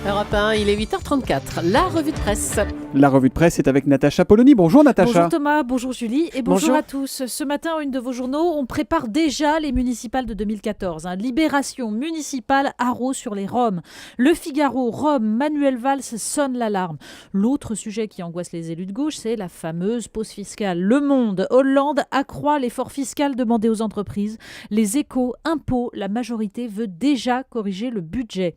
Europe 1, il est 8h34. La revue de presse. La revue de presse est avec Natacha Polony. Bonjour Natacha. Bonjour Thomas, bonjour Julie et bonjour à tous. Ce matin, une de vos journaux, on prépare déjà les municipales de 2014. Libération municipale, haro sur les Roms. Le Figaro, Rome, Manuel Valls sonne l'alarme. L'autre sujet qui angoisse les élus de gauche, c'est la fameuse pause fiscale. Le Monde, Hollande accroît l'effort fiscal demandé aux entreprises. Les Échos, impôts, la majorité veut déjà corriger le budget.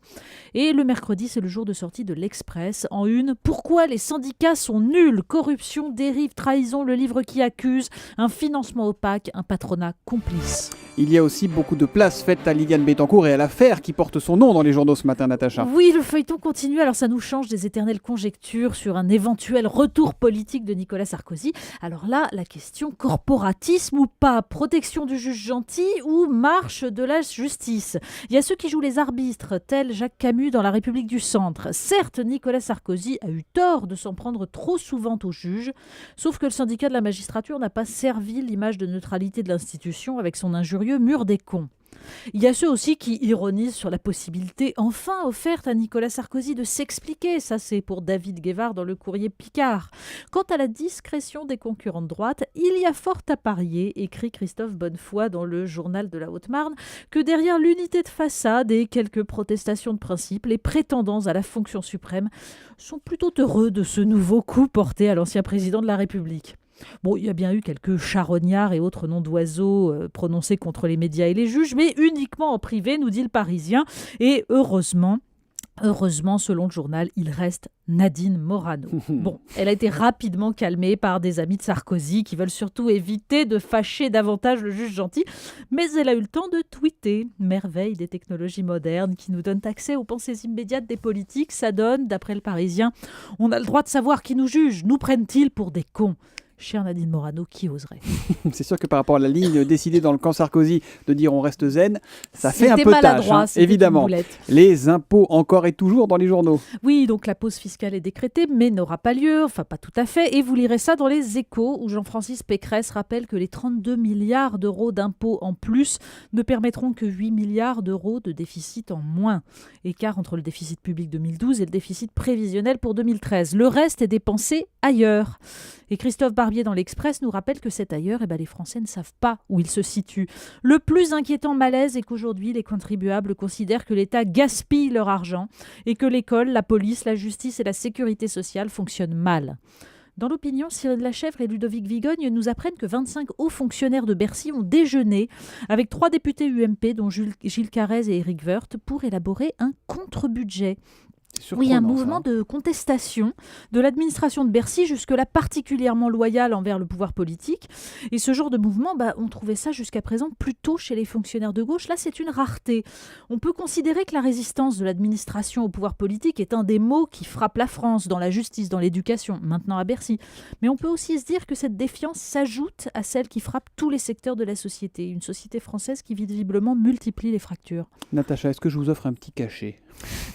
Et le mercredi, c'est le jour de sortie de l'Express. En une, pourquoi les syndicats sont nuls? Corruption, dérive, trahison, le livre qui accuse, un financement opaque, un patronat complice. Il y a aussi beaucoup de place faite à Liliane Bettencourt et à l'affaire qui porte son nom dans les journaux ce matin, Natacha. Oui, le feuilleton continue. Alors ça nous change des éternelles conjectures sur un éventuel retour politique de Nicolas Sarkozy. Alors là, la question, corporatisme ou pas, protection du juge gentil ou marche de la justice. Il y a ceux qui jouent les arbitres, tels Jacques Camus dans La République du Centre. Certes, Nicolas Sarkozy a eu tort de s'en prendre trop souvent au juge, sauf que le syndicat de la magistrature n'a pas servi l'image de neutralité de l'institution avec son injurieux mur des cons. Il y a ceux aussi qui ironisent sur la possibilité enfin offerte à Nicolas Sarkozy de s'expliquer. Ça, c'est pour David Guévard dans le Courrier Picard. Quant à la discrétion des concurrents de droite, il y a fort à parier, écrit Christophe Bonnefoy dans le Journal de la Haute-Marne, que derrière l'unité de façade et quelques protestations de principe, les prétendants à la fonction suprême sont plutôt heureux de ce nouveau coup porté à l'ancien président de la République. Bon, il y a bien eu quelques charognards et autres noms d'oiseaux prononcés contre les médias et les juges, mais uniquement en privé, nous dit le Parisien. Et heureusement, selon le journal, il reste Nadine Morano. Bon, elle a été rapidement calmée par des amis de Sarkozy qui veulent surtout éviter de fâcher davantage le juge gentil, mais elle a eu le temps de tweeter. Merveille des technologies modernes qui nous donnent accès aux pensées immédiates des politiques. Ça donne, d'après le Parisien, on a le droit de savoir qui nous juge. Nous prennent-ils pour des cons ? Chère Nadine Morano, qui oserait? C'est sûr que par rapport à la ligne décidée dans le camp Sarkozy de dire on reste zen, ça fait un peu tâche, hein, évidemment. Les impôts encore et toujours dans les journaux. Oui, donc la pause fiscale est décrétée, mais n'aura pas lieu, enfin pas tout à fait. Et vous lirez ça dans les Échos, où Jean-Francis Pécresse rappelle que les 32 milliards d'euros d'impôts en plus ne permettront que 8 milliards d'euros de déficit en moins. Écart entre le déficit public 2012 et le déficit prévisionnel pour 2013. Le reste est dépensé ailleurs. Et Christophe Barbier dans l'Express nous rappelle que cet ailleurs, les Français ne savent pas où il se situe. Le plus inquiétant malaise est qu'aujourd'hui, les contribuables considèrent que l'État gaspille leur argent et que l'école, la police, la justice et la sécurité sociale fonctionnent mal. Dans l'opinion, Cyril Lachèvre et Ludovic Vigogne nous apprennent que 25 hauts fonctionnaires de Bercy ont déjeuné avec 3 députés UMP, dont Gilles Carrez et Éric Woerth, pour élaborer un contre-budget. Oui, un mouvement de contestation de l'administration de Bercy, jusque-là particulièrement loyale envers le pouvoir politique. Et ce genre de mouvement, on trouvait ça jusqu'à présent plutôt chez les fonctionnaires de gauche. Là, c'est une rareté. On peut considérer que la résistance de l'administration au pouvoir politique est un des maux qui frappe la France, dans la justice, dans l'éducation, maintenant à Bercy. Mais on peut aussi se dire que cette défiance s'ajoute à celle qui frappe tous les secteurs de la société. Une société française qui visiblement multiplie les fractures. Natacha, est-ce que je vous offre un petit cachet ?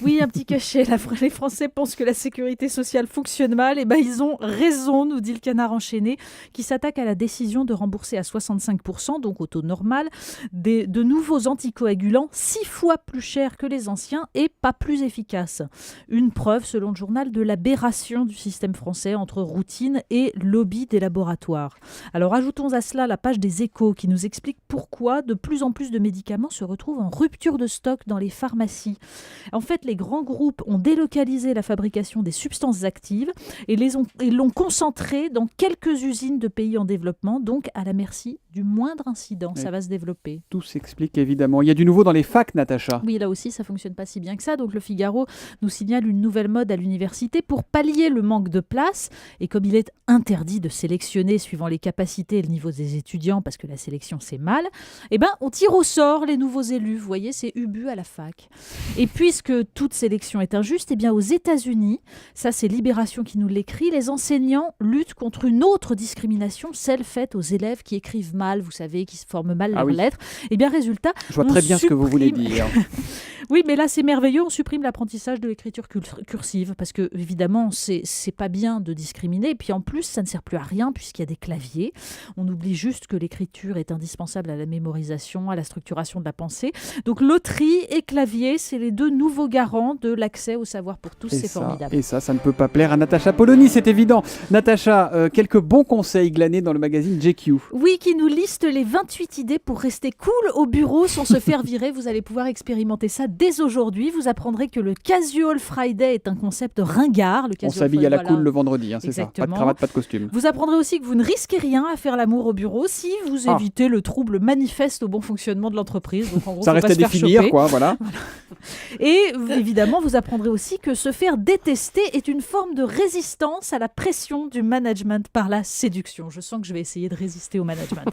Oui, un petit cachet. Les Français pensent que la sécurité sociale fonctionne mal. Ils ont raison, nous dit le Canard enchaîné, qui s'attaque à la décision de rembourser à 65%, donc au taux normal, de nouveaux anticoagulants 6 fois plus chers que les anciens et pas plus efficaces. Une preuve, selon le journal, de l'aberration du système français entre routine et lobby des laboratoires. Alors ajoutons à cela la page des Échos qui nous explique pourquoi de plus en plus de médicaments se retrouvent en rupture de stock dans les pharmacies. En fait, les grands groupes ont délocalisé la fabrication des substances actives et l'ont concentrée dans quelques usines de pays en développement, donc à la merci du moindre incident. Ça va se développer. Tout s'explique évidemment. Il y a du nouveau dans les facs, Natacha. Oui, là aussi, ça ne fonctionne pas si bien que ça. Donc le Figaro nous signale une nouvelle mode à l'université pour pallier le manque de place. Et comme il est interdit de sélectionner suivant les capacités et le niveau des étudiants, parce que la sélection, c'est mal, on tire au sort les nouveaux élus. Vous voyez, c'est Ubu à la fac. Et puisque toute sélection est injuste, aux États-Unis, ça c'est Libération qui nous l'écrit, les enseignants luttent contre une autre discrimination, celle faite aux élèves qui écrivent mal, vous savez, qui se forment mal leurs lettres. Résultat, je vois très bien ce que vous voulez dire. Oui, mais là, c'est merveilleux. On supprime l'apprentissage de l'écriture cursive parce que, évidemment, c'est pas bien de discriminer. Et puis, en plus, ça ne sert plus à rien puisqu'il y a des claviers. On oublie juste que l'écriture est indispensable à la mémorisation, à la structuration de la pensée. Donc, loterie et clavier, c'est les deux nouveaux garants de l'accès au savoir pour tous. C'est formidable. Et ça ne peut pas plaire à Natacha Polony, c'est évident. Natacha, quelques bons conseils glanés dans le magazine GQ. Oui, qui nous liste les 28 idées pour rester cool au bureau sans se faire virer. Vous allez pouvoir expérimenter ça dès aujourd'hui. Vous apprendrez que le Casual Friday est un concept ringard. On s'habille à la cool le vendredi, c'est ça. Pas de cravate, pas de costume. Vous apprendrez aussi que vous ne risquez rien à faire l'amour au bureau si vous évitez le trouble manifeste au bon fonctionnement de l'entreprise. Donc, en gros, ça reste à définir, quoi, voilà. Et évidemment, vous apprendrez aussi que se faire détester est une forme de résistance à la pression du management par la séduction. Je sens que je vais essayer de résister au management.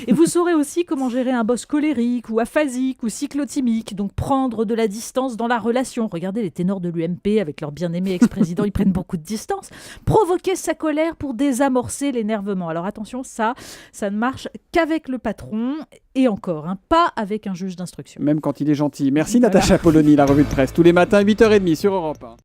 Et vous saurez aussi comment gérer un boss colérique ou aphasique ou cyclotimique, donc prendre de la distance dans la relation. Regardez les ténors de l'UMP avec leur bien-aimé ex-président, ils prennent beaucoup de distance. Provoquer sa colère pour désamorcer l'énervement. Alors attention, ça ne marche qu'avec le patron et encore, pas avec un juge d'instruction. Même quand il est gentil. Merci Natacha Polony, la revue de presse, tous les matins 8h30 sur Europe 1.